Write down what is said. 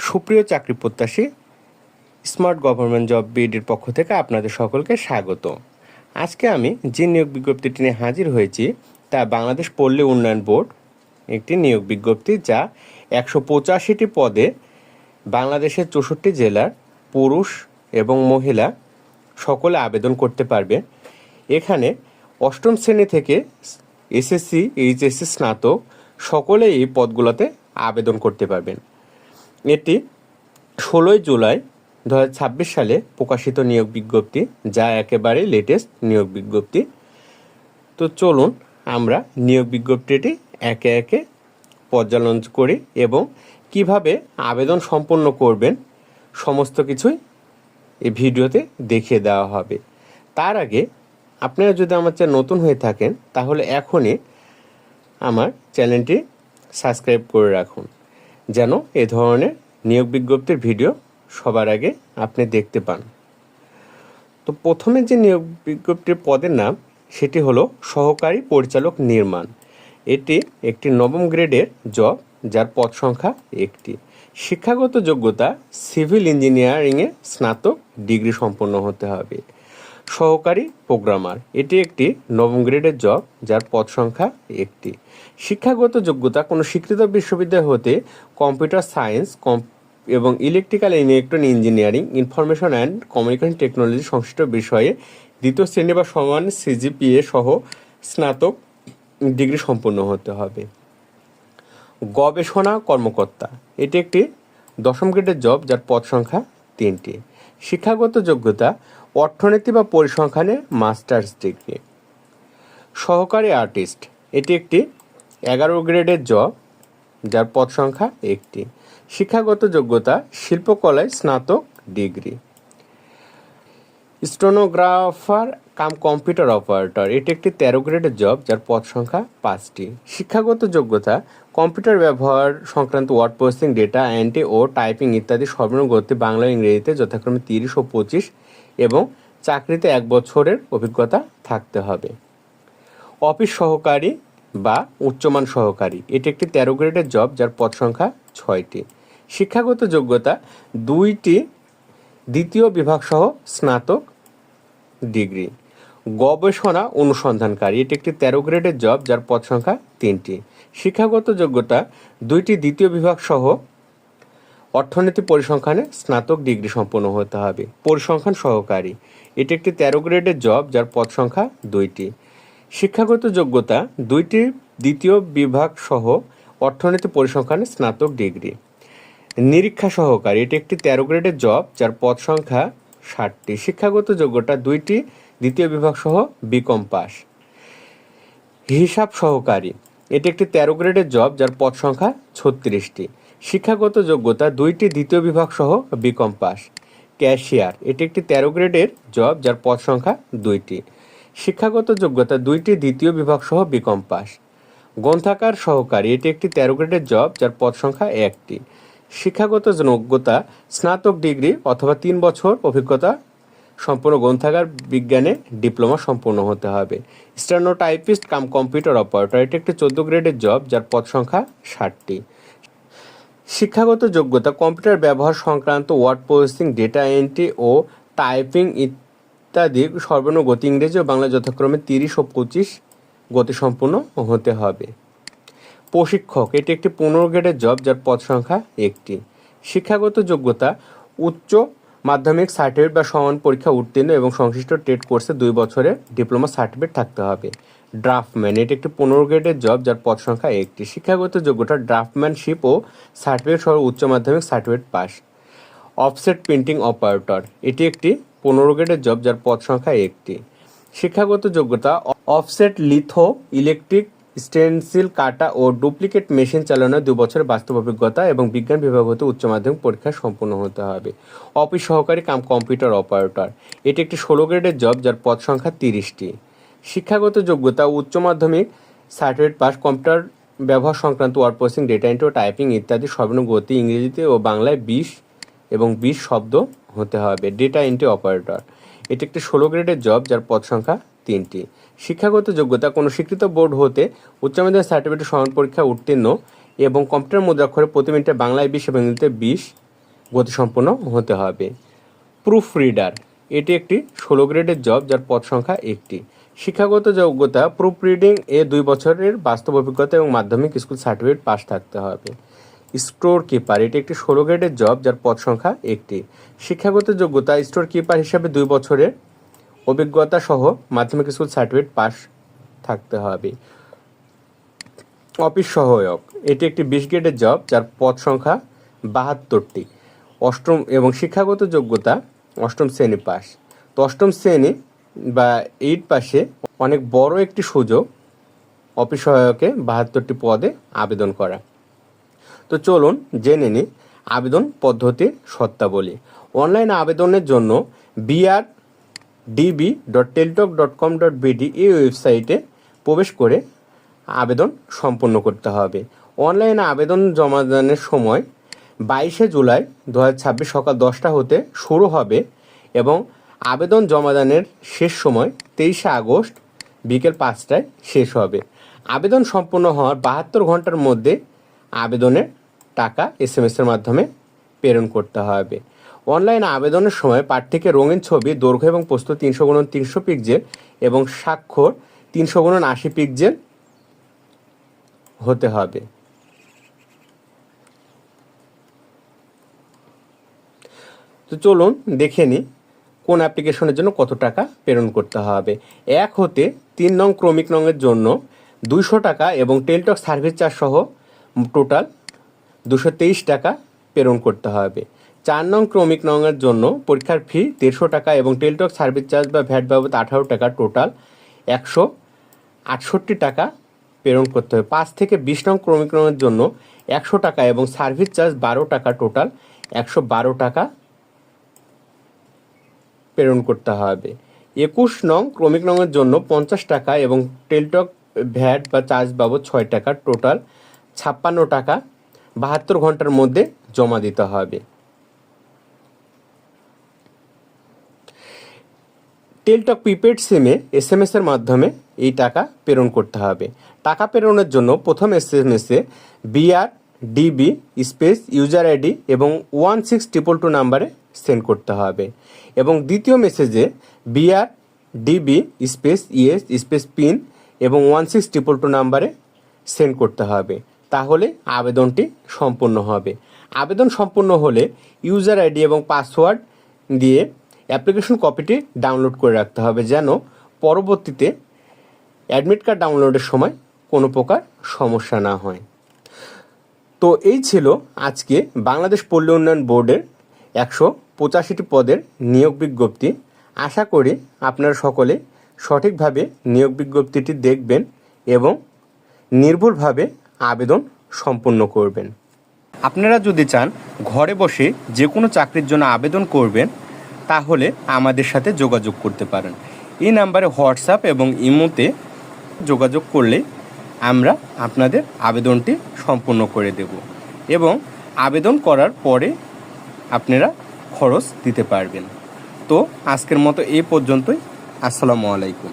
সুপ্রিয় চাকরি প্রত্যাশী, স্মার্ট গভর্নমেন্ট জব বিডির পক্ষ থেকে আপনাদের সকলকে স্বাগত। আজকে আমি যে নিয়োগ বিজ্ঞপ্তিটি নিয়ে হাজির হয়েছি তা বাংলাদেশ পল্লী উন্নয়ন বোর্ড একটি নিয়োগ বিজ্ঞপ্তি, যা 185টি পদে বাংলাদেশের 64 জেলার পুরুষ এবং মহিলা সকলে আবেদন করতে পারবে। এখানে অষ্টম শ্রেণী থেকে এসএসসি, এইচএসসি, স্নাতক সকলে এই পদগুলোতে আবেদন করতে পারবেন। এটি 16 জুলাই 2026 সালে প্রকাশিত নিয়োগ বিজ্ঞপ্তি, যা একেবারে লেটেস্ট নিয়োগ বিজ্ঞপ্তি। তো চলুন আমরা নিয়োগ বিজ্ঞপ্তিটি একে একে পর্যালোচনা করি এবং কিভাবে আবেদন সম্পন্ন করবেন সমস্ত কিছুই এই ভিডিওতে দেখিয়ে দেওয়া হবে। তার আগে আপনারা যদি আমার চ্যানেল নতুন হয়ে থাকেন তাহলে এখনই আমার চ্যানেলটি সাবস্ক্রাইব করে রাখুন, যেন এ ধরনের নিয়োগ বিজ্ঞপ্তির ভিডিও সবার আগে আপনি দেখতে পান। তো প্রথমে যে নিয়োগ বিজ্ঞপ্তির পদের নাম সেটি হলো সহকারী পরিচালক নির্মাণ। এটি একটি নবম গ্রেডের জব, যার পদ সংখ্যা একটি। শিক্ষাগত যোগ্যতা সিভিল ইঞ্জিনিয়ারিংয়ে স্নাতক ডিগ্রি সম্পন্ন হতে হবে। সহকারী প্রোগ্রামার, এটি একটি নবম গ্রেডের জব, যার পদ সংখ্যা একটি। শিক্ষাগত যোগ্যতা কোনো স্বীকৃত বিশ্ববিদ্যালয় হতে কম্পিউটার সায়েন্স এবং electrical and electronic engineering, information and communication technology সংশ্লিষ্ট বিষয়ে দ্বিতীয় শ্রেণী বা সমান সিজিপিএ সহ স্নাতক ডিগ্রি সম্পন্ন হতে হবে। গবেষণা কর্মকর্তা, এটি একটি দশম গ্রেডের জব, যার পদ সংখ্যা তিনটি। শিক্ষাগত যোগ্যতা অর্থনীতি বা পরিসংখ্যানে মাস্টার্স ডিগ্রি। সহকারী আর্টিস্ট, এটি একটি 11 গ্রেডের জব, যার পদ সংখ্যা একটি। শিক্ষাগত যোগ্যতা শিল্পকলায় স্নাতক degree. Stenographer cum computer operator, এটি একটি 13 গ্রেডের জব, যার পদ সংখ্যা 5টি। শিক্ষাগত যোগ্যতা কম্পিউটার ব্যবহার সংক্রান্ত ওয়ার্ড প্রসেসিং, ডেটা এন্ট্রি ও টাইপিং ইত্যাদি সর্বনিম্ন গতি বাংলা ও ইংরেজিতে যথাক্রমে 30 ও 25 এবং চাকরিতে 1 বছরের অভিজ্ঞতা থাকতে হবে। অফিস সহকারী বা উচ্চমান সহকারী, এটি একটি 13 গ্রেডের জব, যার পদ সংখ্যা 6টি। শিক্ষাগত যোগ্যতা 2টি দ্বিতীয় বিভাগ সহ স্নাতক ডিগ্রি। গবেষণা অনুসন্ধানকারী, এটি একটি 13 গ্রেডের জব, যার পদ সংখ্যা 3টি। শিক্ষাগত যোগ্যতা 2টি দ্বিতীয় বিভাগ সহ অর্থনীতি পরিসংখ্যানে স্নাতক ডিগ্রি সম্পন্ন হতে হবে। পরিসংখ্যান সহকারী, এটি একটি 13 গ্রেডের জব, যার পদ সংখ্যা 2টি। শিক্ষাগত যোগ্যতা 2টি দ্বিতীয় বিভাগ সহ অর্থনীতি পরিসংখ্যানে স্নাতক ডিগ্রি। নিরীক্ষা সহকারী, এটি একটি 13 গ্রেডের জব, যার পদ সংখ্যা 60টি। শিক্ষাগত যোগ্যতা 2টি দ্বিতীয় বিভাগ সহ বিকম পাস। হিসাব সহকারী, এটি একটি 13 গ্রেডের জব, যার পদ সংখ্যা 36টি। শিক্ষাগত যোগ্যতা 2টি দ্বিতীয় বিভাগ সহ বিকম পাস। ক্যাশিয়ার, এটি একটি 13 গ্রেডের জব, যার পদ সংখ্যা 2টি। শিক্ষাগত যোগ্যতা 2টি দ্বিতীয় বিভাগ সহ বিকম পাস। গ্রন্থাগার সহকারী, এটি একটি 13 গ্রেডের জব, যার পদ সংখ্যা 1টি। শিক্ষাগত যোগ্যতা স্নাতক ডিগ্রি অথবা 3 বছর অভিজ্ঞতা সম্পূর্ণ গ্রন্থাগার বিজ্ঞানে ডিপ্লোমা সম্পন্ন হতে হবে। স্টেনোটাইপিস্ট কাম কম্পিউটার অপারেটর, এটি একটি 14 গ্রেডের জব, যার পদ সংখ্যা 60টি। শিক্ষাগত যোগ্যতা কম্পিউটার ব্যবহার সংক্রান্ত ওয়ার্ড প্রসেসিং, ডেটা এন্ট্রি ও টাইপিং ইত্যাদি সর্বনিম্ন গতি ইংরেজি ও বাংলা যথাক্রমে 30 ও 25 গতিসম্পন্ন হতে হবে। প্রশিক্ষক, এটি একটি 15 গ্রেডের জব, যার পদ সংখ্যা 1টি। শিক্ষাগত যোগ্যতা উচ্চ মাধ্যমিক সার্টিফিকেট বা সমান পরীক্ষা উত্তীর্ণ এবং সংশ্লিষ্ট ট্রেড কোর্সে 2 বছরের ডিপ্লোমা সার্টিফিকেট থাকতে হবে। ড্রাফটম্যান, এটি একটি 15 গ্রেডের জব, যার পদ সংখ্যা 1টি। শিক্ষাগত যোগ্যতা ড্রাফটম্যানশিপ ও সার্টিফিকেট সহ উচ্চ মাধ্যমিক certificate pass. Offset printing operator, এটি একটি 15 গ্রেডের জব, যার পদ সংখ্যা 1টি। শিক্ষাগত যোগ্যতা অফসেট লিথো, ইলেকট্রিক স্টেনসিল কাটা ও ডুপ্লিকেট মেশিন চালানোর 2 বছরের বাস্তব অভিজ্ঞতা এবং বিজ্ঞান বিভাগ হতে উচ্চ মাধ্যমিক পরীক্ষা সম্পন্ন হতে হবে। অফিস সহকারী কাম কম্পিউটার অপারেটর, এটি একটি 16 গ্রেডের জব, যার পদ সংখ্যা 30টি। শিক্ষাগত যোগ্যতা উচ্চ মাধ্যমিক সার্টিফিকেট পাস, কম্পিউটার ব্যবহার সংক্রান্ত ওয়ার্ড প্রসেসিং, ডেটা এন্ট্রি ও টাইপিং ইত্যাদি সর্বনিম্ন গতি ইংরেজিতে ও বাংলায় 20 এবং 20 শব্দ হতে হবে। ডেটা এন্ট্রি অপারেটর, এটি একটি 16 গ্রেডের জব, যার পদ সংখ্যা 3টি। শিক্ষাগত যোগ্যতা কোনো স্বীকৃত বোর্ড হতে উচ্চ মাধ্যমিক সার্টিফিকেট সমান পরীক্ষা উত্তীর্ণ এবং কম্পিউটার মুদ্রাক্ষরে প্রতি মিনিটে বাংলায় 20 এবং ইংরেজিতে 20 গতিসম্পন্ন হতে হবে। প্রুফ রিডার, এটি একটি 16 গ্রেডের জব যার পদ সংখ্যা 1টি। শিক্ষাগত যোগ্যতা প্রুফ রিডিং 2 বছরের বাস্তব অভিজ্ঞতা এবং মাধ্যমিক স্কুল সার্টিফিকেট পাস থাকতে হবে। স্টোর কিপার, এটি একটি 16 গ্রেডের জব যার পদ সংখ্যা 1টি। শিক্ষাগত যোগ্যতা স্টোর কিপার হিসাবে 2 বছরের অভিজ্ঞতা সহ মাধ্যমিক স্কুল সার্টিফিকেট পাস থাকতে হবে। অফিস সহায়ক, এটি একটি 20 গ্রেডের জব যার পদ সংখ্যা 72টি। অষ্টম এবং শিক্ষাগত যোগ্যতা 8ম শ্রেণী পাস। তো 8ম শ্রেণী বা 8 পাশে অনেক বড় একটি সুযোগ অফিস সহায়কে 72টি পদে আবেদন করা। তো চলুন জেনে নিই আবেদন পদ্ধতির শর্তাবলী। অনলাইন আবেদনের জন্য brdb.teltok.com.bd এই ওয়েবসাইটে প্রবেশ করে আবেদন সম্পন্ন করতে হবে। অনলাইনে আবেদন জমাদানের সময় 22শে জুলাই 2026 সকাল 10টা হতে শুরু হবে এবং আবেদন জমাদানের শেষ সময় 23শে আগস্ট বিকেল 5টায় শেষ হবে। আবেদন সম্পন্ন হওয়ার 72 ঘন্টার মধ্যে আবেদনের টাকা SMS-এর মাধ্যমে প্রেরণ করতে হবে। অনলাইন আবেদনের সময় প্রার্থীকে রঙিন ছবি, দৈর্ঘ্য এবং প্রস্থ 300x300 পিক্সেল এবং স্বাক্ষর 300x80 পিক্সেল হতে হবে। তো চলুন দেখে নিই কোন অ্যাপ্লিকেশনের জন্য কত টাকা প্রেরণ করতে হবে। 1 হতে 3 নং ক্রমিক নংয়ের জন্য 200 টাকা এবং টেলটক সার্ভিস চার্জ সহ টোটাল 223 টাকা প্রেরণ করতে হবে। 4 নং ক্রমিক নংয়ের জন্য পরীক্ষার ফি 150 টাকা এবং টেলটক সার্ভিস চার্জ বা ভ্যাট বাবদ 18 টাকা, টোটাল 168 টাকা প্রেরণ করতে হবে। 5 থেকে 20 নং ক্রমিক নংয়ের জন্য 100 টাকা এবং সার্ভিস চার্জ 12 টাকা, টোটাল 112 টাকা প্রেরণ করতে হবে। 21 নং ক্রমিক নংয়ের জন্য 50 টাকা এবং টেলটক ভ্যাট বা চার্জ বাবদ 6 টাকা, টোটাল 56 টাকা 72 ঘন্টার মধ্যে জমা দিতে হবে। টেলটক প্রিপেড সিমে SMS-এর মাধ্যমে এই টাকা প্রেরণ করতে হবে। টাকা প্রেরণের জন্য প্রথম SMS-এ BRDB স্পেস ইউজার আইডি এবং 16222 নাম্বারে সেন্ড করতে হবে এবং দ্বিতীয় মেসেজে BRDB space yes space pin এবং 16222 নাম্বারে সেন্ড করতে হবে। তাহলে আবেদনটি সম্পূর্ণ হবে। আবেদন সম্পূর্ণ হলে ইউজার আইডি এবং পাসওয়ার্ড দিয়ে অ্যাপ্লিকেশন কপিটি ডাউনলোড করে রাখতে হবে যেন পরবর্তীতে অ্যাডমিট কার্ড ডাউনলোডের সময় কোনো প্রকার সমস্যা না হয়। তো এই ছিল আজকে বাংলাদেশ পল্লী উন্নয়ন বোর্ডের 185টি পদের নিয়োগ বিজ্ঞপ্তি। আশা করি আপনারা সকলে সঠিকভাবে নিয়োগ বিজ্ঞপ্তিটি দেখবেন এবং নির্ভুলভাবে আবেদন সম্পন্ন করবেন। আপনারা যদি চান ঘরে বসে যে কোনো চাকরির জন্য আবেদন করবেন তাহলে আমাদের সাথে যোগাযোগ করতে পারেন। এই নাম্বারে হোয়াটসঅ্যাপ এবং ইমোতে যোগাযোগ করলে আমরা আপনাদের আবেদনটি সম্পূর্ণ করে দেব এবং আবেদন করার পরে আপনারা খরচ দিতে পারবেন। তো আজকের মতো এই পর্যন্তই। আসসালামু আলাইকুম।